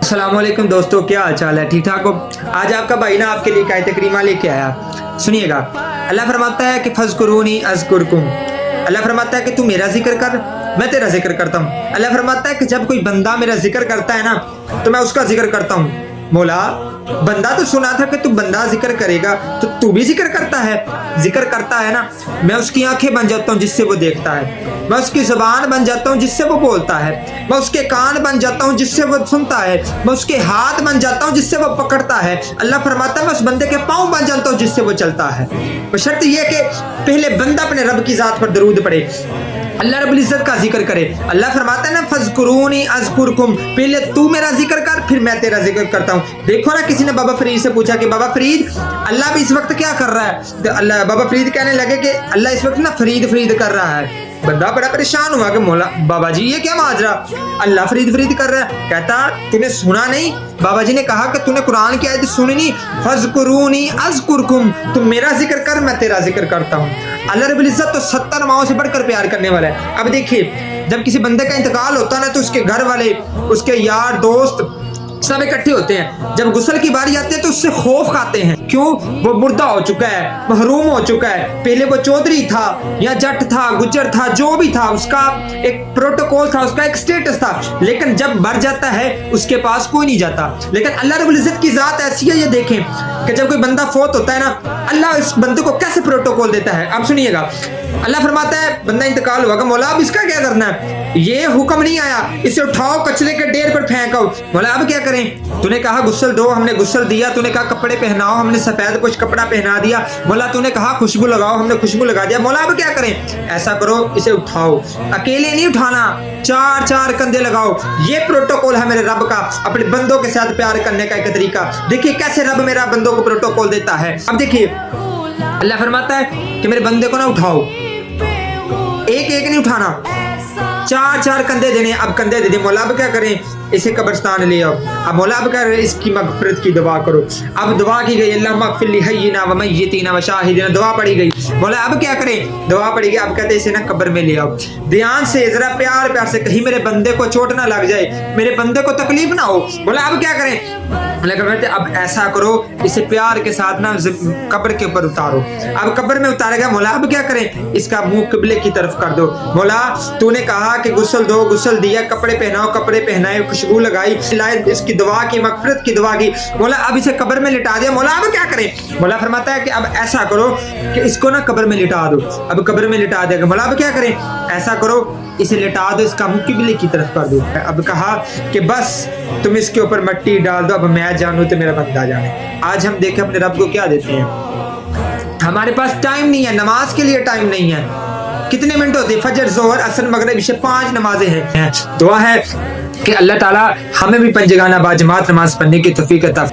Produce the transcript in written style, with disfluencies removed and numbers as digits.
अस्सलाम वालेकुम दोस्तों, क्या हाल चाल है? ठीक ठाक हो? आज आपका भाई ना आपके लिए आयत करीमा लेके आया। सुनिएगा, अल्लाह फरमाता है कि फज़कुरूनी अज़कुरकुम। अल्लाह फरमाता है कि तू मेरा जिक्र कर, मैं तेरा जिक्र करता हूँ। अल्लाह फरमाता है कि जब कोई बंदा मेरा जिक्र करता है ना तो मैं उसका जिक्र करता हूँ। मौला, बंदा तो सुना था कि तू बंदा जिक्र करेगा, तो तू भी जिक्र करता है ना। मैं उसकी आंखें बन जाता हूँ जिससे वो देखता है, मैं उसकी ज़ुबान बन जाता हूँ जिससे वो बोलता है, मैं उसके कान बन जाता हूँ जिससे वो सुनता है, मैं उसके हाथ बन जाता हूँ जिससे वो पकड़ता है। अल्लाह फरमाता है मैं उस बंदे के पाँव बन जाता हूँ जिससे वो चलता है। बशर्त ये कि पहले बंदा अपने रब की ज़ात पर दरूद पढ़े, अल्लाह रब्बुल इज़्ज़त का जिक्र करे। अल्लाह फरमाता है ना फज़कुरूनी अज़कुरकुम, पहले तू मेरा जिक्र कर फिर मैं तेरा जिक्र करता हूँ। देखो ना, किसी ने बाबा फरीद से पूछा कि बाबा फरीद, अल्लाह भी इस वक्त क्या कर रहा है? तो अल्लाह बाबा फरीद कहने लगे कि अल्लाह इस वक्त ना फरीद कर रहा है। बंदा बड़ा परेशान हुआ कि मौला बाबा जी ये क्या माजरा, अल्लाह फरीद कर रहा है। कहता तूने सुना नहीं? बाबा जी ने कहा कि तूने कुरान की आयत सुनी नहीं? फज़कुरूनी अज़कुरकुम, तुम मेरा जिक्र कर मैं तेरा जिक्र करता हूँ। अल्लाह रब्बुल इज़्ज़त तो 70 माओं से बढ़कर प्यार करने वाला है। अब देखिए, जब किसी बंदे का इंतकाल होता है ना तो उसके घर वाले, उसके यार दोस्त सब इकट्ठे होते हैं। जब गुस्ल की बारी आती है तो उससे खौफ खाते हैं। क्यों? वो मुर्दा हो चुका है, महरूम हो चुका है। पहले वो चौधरी था या जट था, गुज्जर था, जो भी था, उसका एक प्रोटोकॉल था, उसका एक स्टेटस था। लेकिन जब मर जाता है उसके पास कोई नहीं जाता। लेकिन अल्लाह रब्बुल इज़्ज़त की ज़ात ऐसी है, ये देखें कि जब कोई बंदा फोत होता है ना, अल्लाह इस बंदे को कैसे प्रोटोकॉल देता है। अब सुनिएगा, अल्लाह फरमाता है बंदा इंतकाल हुआ, मौला अब इसका क्या करना है? ये हुक्म नहीं आया इसे उठाओ कचरे के ढेर पर फेंको। मौला अब क्या करें? तूने कहा गुस्ल दो, हमने गुस्ल दिया। तूने कहा कपड़े पहनाओ, हमने सफेद कुछ कपड़ा पहना दिया। मौला तूने कहा खुशबू लगाओ, हमने खुशबू लगा दिया। मौला अब क्या करें? ऐसा करो, इसे उठाओ, अकेले नहीं उठाना, 4-4 कंधे लगाओ। ये प्रोटोकॉल है मेरे रब का, अपने बंदों के साथ प्यार करने का एक तरीका। देखिए कैसे रब मेरा बंदों को प्रोटोकॉल देता है। अब देखिए, अल्लाह फरमाता है कि मेरे बंदे को ना उठाओ, एक एक नहीं उठाना, 4-4 कंधे देने। अब कंधे दे दे। मौला अब क्या करें? इसे कब्रिस्तान ले आओ। अब मौला अब क्या करें? इसकी मगफिरत की दुआ करो। अब दुआ की गई, अल्लाह मगफिर ली हय्यिना व मय्यितिना व शाहिदिना, दुआ पढ़ी गई। मौला अब क्या करें? दुआ पढ़ी गई। अब कहते इसे ना कब्र में ले आओ। ध्यान से, जरा प्यार से, कहीं मेरे बंदे को चोट ना लग जाए, मेरे बंदे को तकलीफ ना हो। बोला अब क्या करें? अब ऐसा करो, इसे प्यार के साथ ना कब्र के ऊपर उतारो। अब कब्र में उतारेगा। मौला अब क्या करें? इसका मुंह किबले की तरफ कर दो। मौला तूने कहा कि गुस्ल दो, गुस्ल दिया, कपड़े पहनाओ, कपड़े पहनाए, खुशबू लगाई, इसकी दुआ की, मगफिरत की दुआ की। मौला अब इसे कब्र में लिटा दिया। मौला अब क्या करें? मौला फरमाता है कि अब ऐसा करो कि इसको ना कब्र में लिटा दो। अब कब्र में लिटा देगा। मौला अब क्या करें? ऐसा करो, इसे लिटा दो, इसका मुंह किबले की तरफ कर दो। अब कहा कि बस तुम इसके ऊपर मिट्टी डाल दो, अब मैं जानूं तो मेरा बंदा जाने। आज हम देखें अपने रब को क्या देते हैं। हमारे पास टाइम नहीं है, नमाज के लिए टाइम नहीं है। कितने मिनट होते हैं? फजर, जोहर, असर, मगरिब, इशा, 5 नमाजें हैं। दुआ है कि अल्लाह ताला हमें भी पंजगाना बाजमात नमाज पढ़ने की तौफीक अता